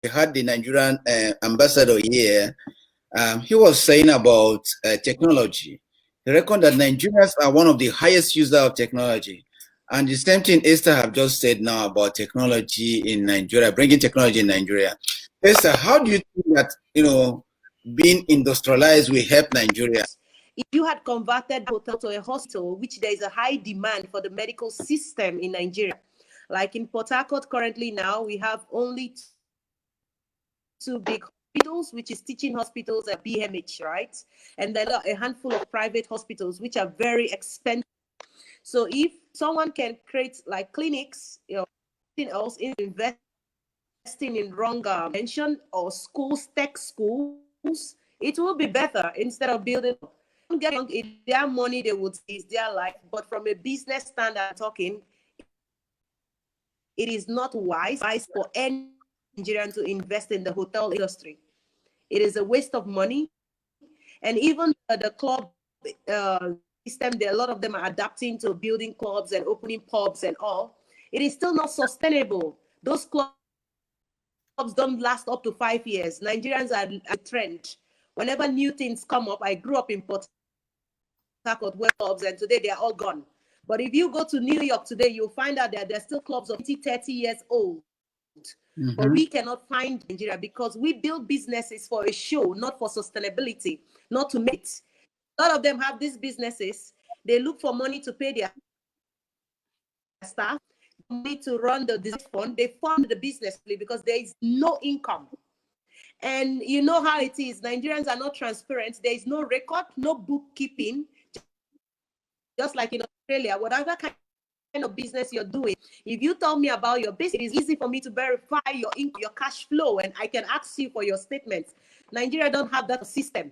had the Nigerian ambassador here. He was saying about technology. He reckoned that Nigerians are one of the highest users of technology. And the same thing Esther have just said now about technology in Nigeria, bringing technology in Nigeria. Esther, how do you think that, being industrialized will help Nigeria? If you had converted the hotel to a hospital, which there is a high demand for the medical system in Nigeria, like in Port Harcourt currently now, we have only two big hospitals, which is teaching hospitals at BMH, right? And then a handful of private hospitals, which are very expensive. So if someone can create like clinics, something else, investing in wrong mention or schools, tech schools, it will be better instead of building. If their money, they would say it's their life. But from a business standard talking, it is not wise for any Nigerian to invest in the hotel industry. It is a waste of money. And even the club system, a lot of them are adapting to building clubs and opening pubs and all. It is still not sustainable. Those clubs don't last up to 5 years. Nigerians are a trend. Whenever new things come up, I grew up in Port Harcourt where clubs, and today they are all gone. But if you go to New York today, you'll find out that there's still clubs of 20, 30 years old. Mm-hmm. But we cannot find Nigeria because we build businesses for a show, not for sustainability, not to make it. A lot of them have these businesses. They look for money to pay their staff, money to run the disease fund. They fund the business because there is no income. And you know how it is. Nigerians are not transparent. There is no record, no bookkeeping. Just like in Australia, whatever kind of business you're doing, if you tell me about your business, it is easy for me to verify your income, your cash flow, and I can ask you for your statements. Nigeria don't have that system,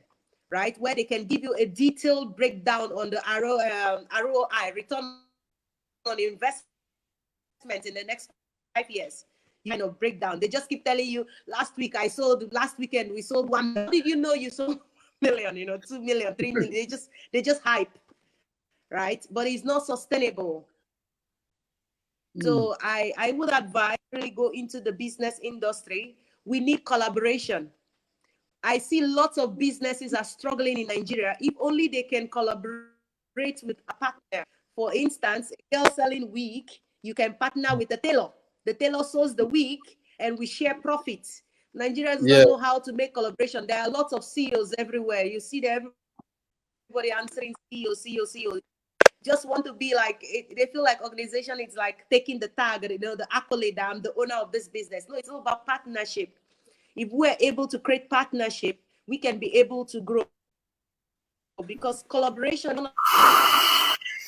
right, where they can give you a detailed breakdown on the ROI, return on investment in the next 5 years. Breakdown. They just keep telling you, last weekend we sold 1 million. How did you know you sold 1 million, 2 million, 3 million? They just hype, right? But it's not sustainable. So I would advise really go into the business industry. We need collaboration. I see lots of businesses are struggling in Nigeria. If only they can collaborate with a partner. For instance, a girl selling wig, you can partner with the tailor. The tailor sews the wig and we share profits. Nigerians don't know how to make collaboration. There are lots of CEOs everywhere. You see everybody answering CEO. Just want to be like, they feel like organization is like taking the tag, the accolade, I'm the owner of this business. No, it's all about partnership. If we're able to create partnership, we can be able to grow. Because collaboration, one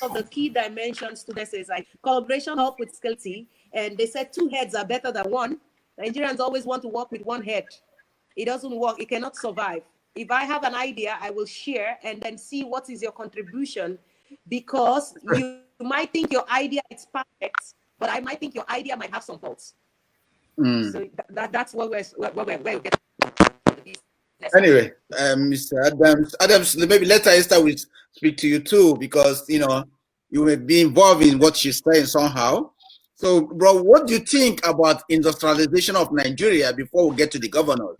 of the key dimensions to this is like collaboration help with scalability. And they said 2 heads are better than one. Nigerians always want to work with 1 head. It doesn't work. It cannot survive. If I have an idea, I will share and then see what is your contribution. Because you might think your idea is perfect, but I might think your idea might have some faults. So that's what we're getting. Anyway, Mr. Adams, maybe later Esther will speak to you too, because you may be involved in what she's saying somehow. So, bro, what do you think about industrialization of Nigeria before we get to the governors?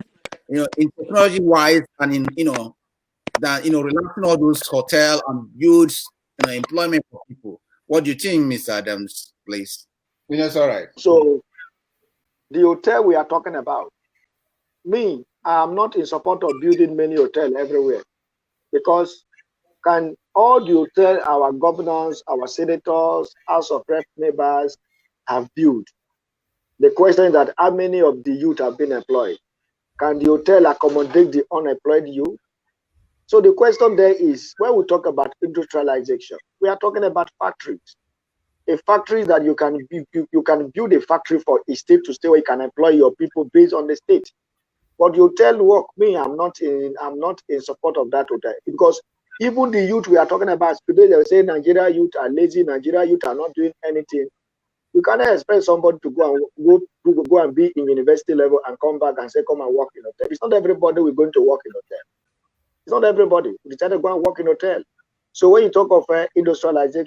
In technology-wise, and in relaxing all those hotel and builds employment for people. What do you think, Mr. Adams, please? It's all right. So, the hotel we are talking about, me, I'm not in support of building many hotels everywhere, because can all the hotel our governors, our senators, House of Rep members have built? The question is that how many of the youth have been employed? Can the hotel accommodate the unemployed youth? So the question there is, when we talk about industrialization, we are talking about factories. A factory that you can build a factory for a state to stay where you can employ your people based on the state. But the hotel work, me, I'm not in support of that hotel, because even the youth we are talking about today, they say Nigeria youth are lazy, Nigeria youth are not doing anything. You cannot expect somebody to go and be in university level and come back and say, come and work in hotel. It's not everybody we're going to work in hotel. It's not everybody. We decided to go and work in hotel. So when you talk of industrialization,